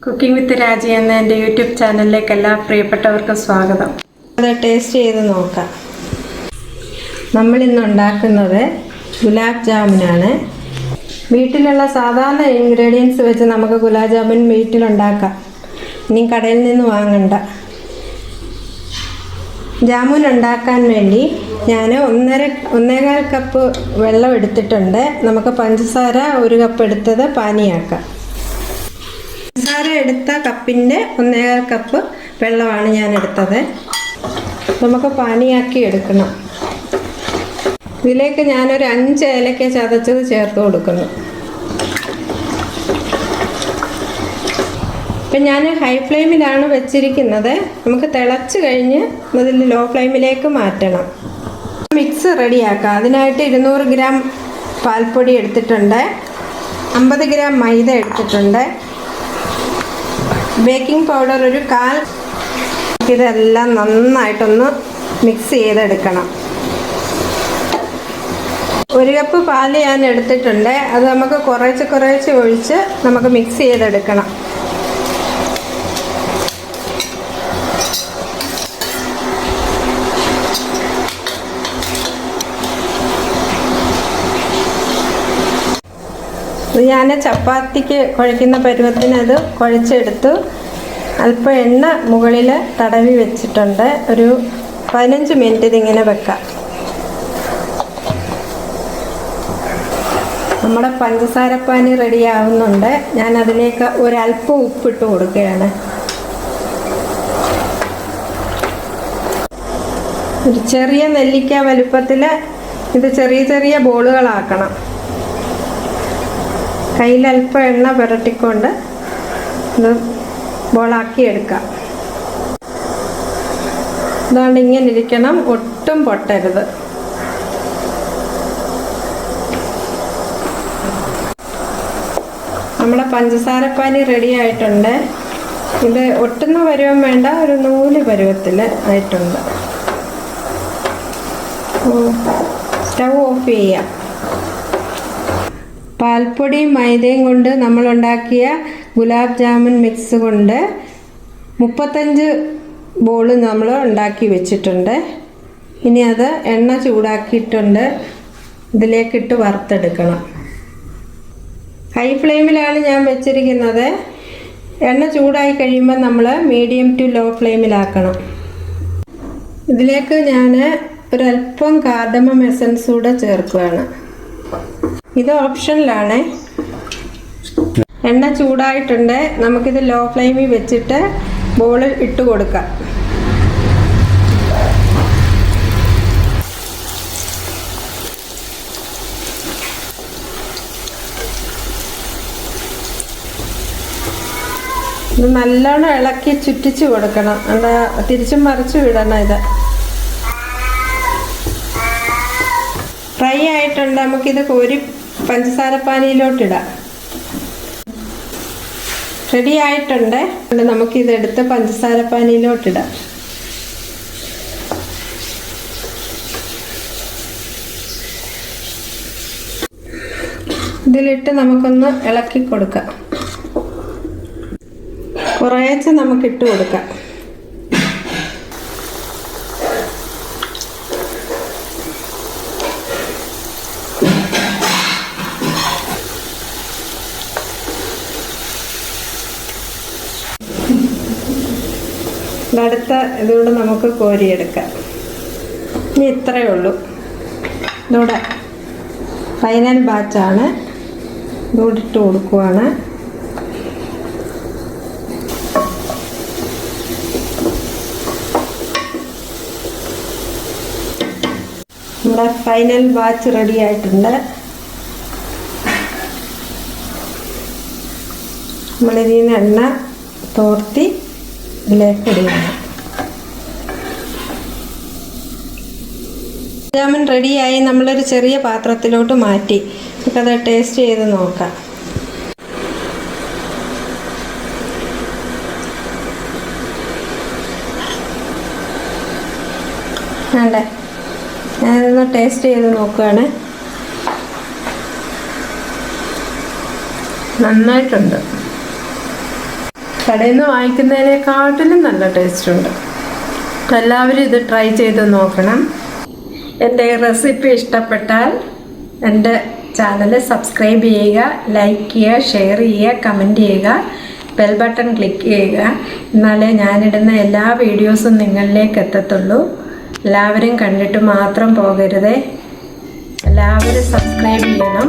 Cooking വിത്ത് രാജി എന്ന എൻ്റെ യൂട്യൂബ് ചാനലിലേക്ക് എല്ലാ പ്രിയപ്പെട്ടവർക്കും സ്വാഗതം. അത് ടേസ്റ്റ് ചെയ്ത് നോക്കാം. നമ്മളിന്ന് ഉണ്ടാക്കുന്നത് ഗുലാബ് ജാമുനാണ്. വീട്ടിലുള്ള സാധാരണ ഇൻഗ്രീഡിയൻസ് വെച്ച് നമുക്ക് ഗുലാബ് ജാമുൻ വീട്ടിലുണ്ടാക്കാം. ഇനി കടയിൽ നിന്ന് വാങ്ങണ്ട. ജാമുൻ ഉണ്ടാക്കാൻ വേണ്ടി ഞാൻ 1.25 കപ്പ് വെള്ളം എടുത്തിട്ടുണ്ട്. നമുക്ക് പഞ്ചസാര 1 കപ്പ് എടുത്തത് പാനിയാക്കാം. പഞ്ചസാര എടുത്ത കപ്പിൻ്റെ 1.25 കപ്പ് വെള്ളമാണ് ഞാൻ എടുത്തത്. നമുക്ക് പാനിയാക്കി എടുക്കണം. ഇതിലേക്ക് ഞാനൊരു 5 ഏലക്ക ചതച്ചത് ചേർത്ത് കൊടുക്കുന്നു. ഇപ്പം ഞാൻ ഹൈ ഫ്ലെയിമിലാണ് വെച്ചിരിക്കുന്നത്. നമുക്ക് തിളച്ച് കഴിഞ്ഞ് അതിൽ ലോ ഫ്ലെയിമിലേക്ക് മാറ്റണം. മിക്സ് റെഡിയാക്കാം. അതിനായിട്ട് 200 ഗ്രാം പാൽപ്പൊടി എടുത്തിട്ടുണ്ട്, 50 ഗ്രാം മൈദ എടുത്തിട്ടുണ്ട്, ബേക്കിംഗ് പൗഡർ ഒരു 1/4. ഇതെല്ലാം നന്നായിട്ടൊന്ന് മിക്സ് ചെയ്തെടുക്കണം. 1 കപ്പ് പാല് ഞാൻ എടുത്തിട്ടുണ്ട്. അത് നമുക്ക് കുറേശ്ശെ ഒഴിച്ച് നമുക്ക് മിക്സ് ചെയ്തെടുക്കണം. ഞാൻ ചപ്പാത്തിക്ക് കുഴയ്ക്കുന്ന പരുവത്തിന് അത് കുഴച്ചെടുത്തു. അല്പം എണ്ണ മുകളിൽ തടവി വെച്ചിട്ടുണ്ട്. ഒരു 15 മിനിറ്റ് ഇതിങ്ങനെ വെക്കാം. നമ്മുടെ പഞ്ചസാരപ്പാനി റെഡിയാവുന്നുണ്ട്. ഞാൻ അതിലേക്ക് ഒരല്പം ഉപ്പിട്ട് കൊടുക്കുകയാണ്. ഒരു ചെറിയ നെല്ലിക്ക വലുപ്പത്തിൽ ഇത് ചെറിയ ബോളുകളാക്കണം. കയ്യിലല്പം എണ്ണ പുരട്ടിക്കൊണ്ട് ഇത് ബോളാക്കി എടുക്കാം. അതുകൊണ്ട് ഇങ്ങനെ ഇരിക്കണം, ഒട്ടും പൊട്ടരുത്. നമ്മുടെ പഞ്ചസാരപ്പാനി റെഡി ആയിട്ടുണ്ട്. ഇത് ഒട്ടുന്ന പരുവം വേണ്ട, ഒരു നൂല് പരുവത്തിൽ ആയിട്ടുണ്ട്. സ്റ്റൗ ഓഫ് ചെയ്യാം. പാൽപ്പൊടിയും മൈദയും കൊണ്ട് നമ്മളുണ്ടാക്കിയ ഗുലാബ് ജാമുൻ മിക്സ് കൊണ്ട് 35 ബോള് നമ്മൾ ഉണ്ടാക്കി വെച്ചിട്ടുണ്ട്. ഇനി അത് എണ്ണ ചൂടാക്കിയിട്ടുണ്ട്. ഇതിലേക്കിട്ട് വറുത്തെടുക്കണം. ഹൈ ഫ്ലെയിമിലാണ് ഞാൻ വെച്ചിരിക്കുന്നത്. എണ്ണ ചൂടായി കഴിയുമ്പോൾ നമ്മൾ മീഡിയം ടു ലോ ഫ്ലെയിമിലാക്കണം. ഇതിലേക്ക് ഞാൻ ഒരല്പം കാർഡമം എസൻസ് കൂടെ ചേർക്കുകയാണ്. ഇത് ഓപ്ഷനിലാണ്. എണ്ണ ചൂടായിട്ടുണ്ട്. നമുക്കിത് ലോ ഫ്ലെയിമിൽ വെച്ചിട്ട് ബോൾ ഇട്ട് കൊടുക്കാം. ഇത് നല്ലോണം ഇളക്കി ചുറ്റിച്ച് കൊടുക്കണം. എന്താ തിരിച്ചും മറിച്ചും ഇടണം. ഇത് ഫ്രൈ ആയിട്ടുണ്ട്. നമുക്കിത് കോരി പഞ്ചസാരപ്പാനിയിലോട്ടിടാം. റെഡി ആയിട്ടുണ്ട്. നമുക്കിതെടുത്ത് പഞ്ചസാരപ്പാനിയിലോട്ടിടാം. ഇതിലിട്ട് നമുക്കൊന്ന് ഇളക്കി കൊടുക്കാം. കുറേശ്ശെ നമുക്കിട്ട് കൊടുക്കാം. അടുത്ത ഇതുകൂടെ നമുക്ക് കോരിയെടുക്കാം. ഇനി ഇത്രയേ ഉള്ളൂ. ഇതൂടെ ഫൈനൽ ബാച്ചാണ്. ഇതൂടെ ഇട്ട് കൊടുക്കുവാണ്. നമ്മുടെ ഫൈനൽ ബാച്ച് റെഡി ആയിട്ടുണ്ട്. നമ്മളിതിൽ നിന്ന് എണ്ണ തോർത്തി ഇതിലേക്ക് ഇടുകയാണ്. ജാമുൻ റെഡിയായി. നമ്മളൊരു ചെറിയ പാത്രത്തിലോട്ട് മാറ്റി. നമുക്കത് ടേസ്റ്റ് ചെയ്ത് നോക്കാം. വേണ്ടേ, ഞാനതൊന്ന് ടേസ്റ്റ് ചെയ്ത് നോക്കുകയാണ്. നന്നായിട്ടുണ്ട്. കടയിൽ നിന്ന് വാങ്ങിക്കുന്നതിനെക്കാട്ടിലും നല്ല ടേസ്റ്റുണ്ട്. എല്ലാവരും ഇത് ട്രൈ ചെയ്ത് നോക്കണം. എൻ്റെ റെസിപ്പി ഇഷ്ടപ്പെട്ടാൽ എൻ്റെ ചാനൽ സബ്സ്ക്രൈബ് ചെയ്യുക, ലൈക്ക് ചെയ്യുക, ഷെയർ ചെയ്യുക, കമൻറ്റ് ചെയ്യുക, ബെൽ ബട്ടൺ ക്ലിക്ക് ചെയ്യുക. എന്നാലേ ഞാനിടുന്ന എല്ലാ വീഡിയോസും നിങ്ങളിലേക്ക് എത്തത്തുള്ളൂ. എല്ലാവരും കണ്ടിട്ട് മാത്രം പോകരുതേ. എല്ലാവരും സബ്സ്ക്രൈബ് ചെയ്യണം.